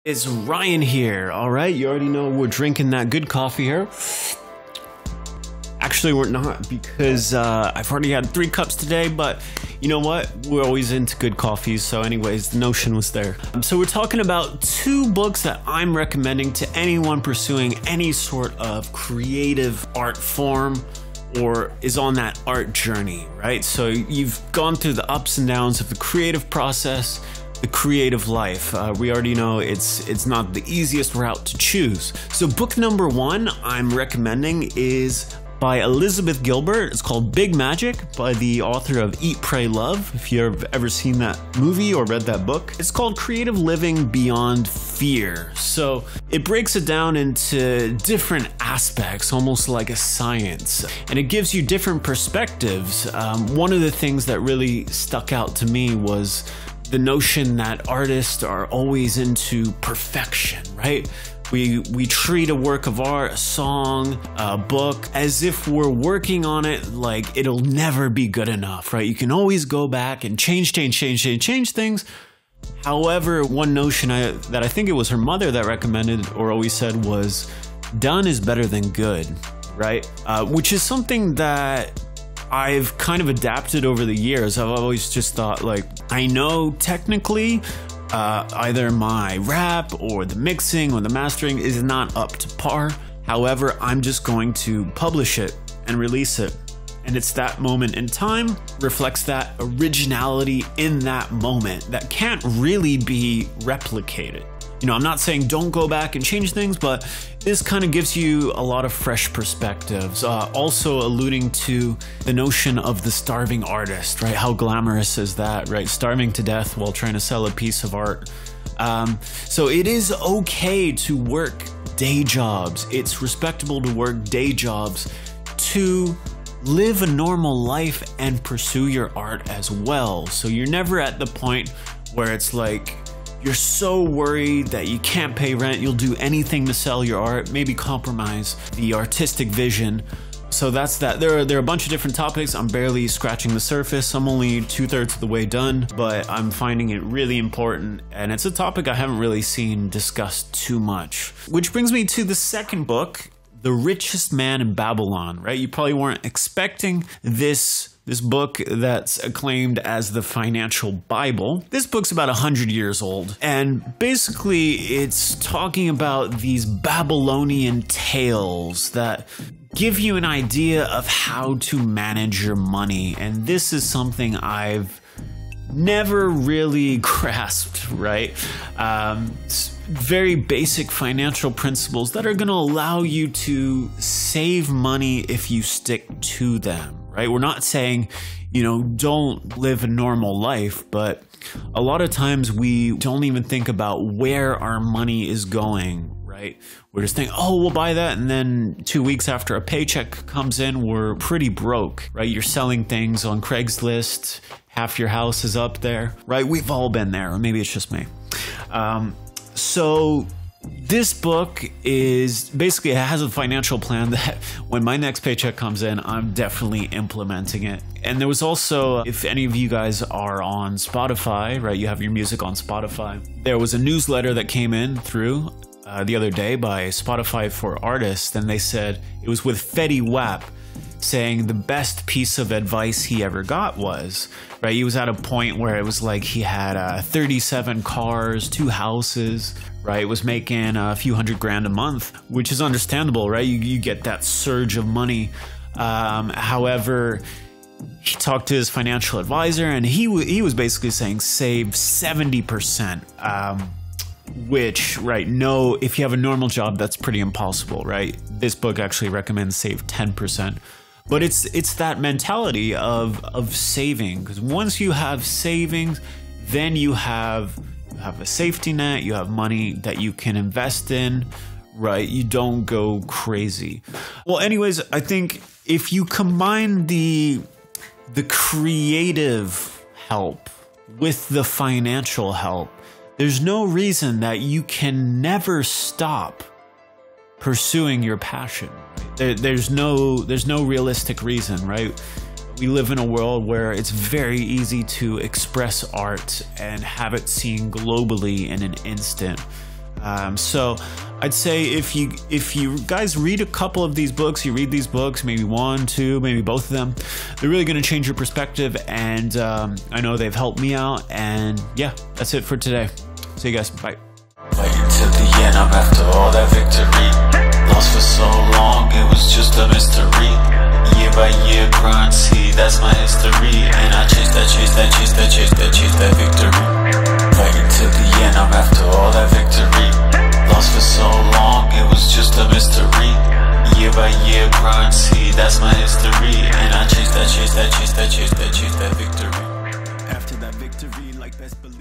It's Ryan here. All right, you already know we're drinking that good coffee here. Actually, we're not, because I've already had 3 cups today, but you know what? We're always into good coffees, so anyways, the notion was there. So we're talking about 2 books that I'm recommending to anyone pursuing any sort of creative art form or is on that art journey, right? So you've gone through the ups and downs of the creative process, the creative life. We already know it's not the easiest route to choose. So book number 1 I'm recommending is by Elizabeth Gilbert. It's called Big Magic, by the author of Eat, Pray, Love, if you've ever seen that movie or read that book. It's called Creative Living Beyond Fear. So it breaks it down into different aspects, almost like a science, and it gives you different perspectives. One of the things that really stuck out to me was the notion that artists are always into perfection, right? We treat a work of art, a song, a book, as if we're working on it like it'll never be good enough, right? You can always go back and change things. However, one notion that I think it was her mother that recommended or always said was, done is better than good, right? Which is something that I've kind of adapted over the years. I've always just thought, like, I know technically either my rap or the mixing or the mastering is not up to par. However, I'm just going to publish it and release it. And it's that moment in time, reflects that originality in that moment that can't really be replicated. You know, I'm not saying don't go back and change things, but this kind of gives you a lot of fresh perspectives. Also alluding to the notion of the starving artist, right? How glamorous is that, right? Starving to death while trying to sell a piece of art. So it is okay to work day jobs. It's respectable to work day jobs to live a normal life and pursue your art as well. So you're never at the point where it's like, you're so worried that you can't pay rent, you'll do anything to sell your art, maybe compromise the artistic vision. So that's that. There are a bunch of different topics. I'm barely scratching the surface. I'm only 2/3 of the way done, but I'm finding it really important. And it's a topic I haven't really seen discussed too much. Which brings me to the second book, The Richest Man in Babylon, right? You probably weren't expecting this book that's acclaimed as the financial Bible. This book's about 100 years old, and basically it's talking about these Babylonian tales that give you an idea of how to manage your money. And this is something I've never really grasped, right? Very basic financial principles that are going to allow you to save money if you stick to them. Right? We're not saying, you know, don't live a normal life, but a lot of times we don't even think about where our money is going, right? We're just thinking, oh, we'll buy that, and then 2 weeks after a paycheck comes in, we're pretty broke, right? You're selling things on Craigslist, half your house is up there, right? We've all been there, or maybe it's just me. So this book is basically, it has a financial plan that when my next paycheck comes in, I'm definitely implementing it. And there was also, if any of you guys are on Spotify, right, you have your music on Spotify, there was a newsletter that came in through the other day by Spotify for Artists, and they said it was with Fetty Wap, saying the best piece of advice he ever got was, right, he was at a point where it was like he had 37 cars, 2 houses, right, was making a few $100,000 a month, which is understandable, right? You get that surge of money. However, he talked to his financial advisor, and he was basically saying save 70%, which, right, no, if you have a normal job, that's pretty impossible, right? This book actually recommends save 10%. But it's that mentality of saving, because once you have savings, then you have a safety net, you have money that you can invest in, right? You don't go crazy. Well, anyways, I think if you combine the creative help with the financial help, there's no reason that you can never stop pursuing your passion. There's no realistic reason, right? We live in a world where it's very easy to express art and have it seen globally in an instant. So I'd say if you guys read a couple of these books, you read these books, maybe one, two, maybe both of them, they're really going to change your perspective. And I know they've helped me out. And yeah, that's it for today. See you guys. Bye. Fighting till the end, I'm after all that victory. Lost for so long, it was just a mystery. Year by year grind, see, that's my history. And I chase that victory. Fighting till the end, I'm after all that victory. Lost for so long, it was just a mystery. Year by year grind, see, that's my history. And I chase that victory. After that victory, like best believe.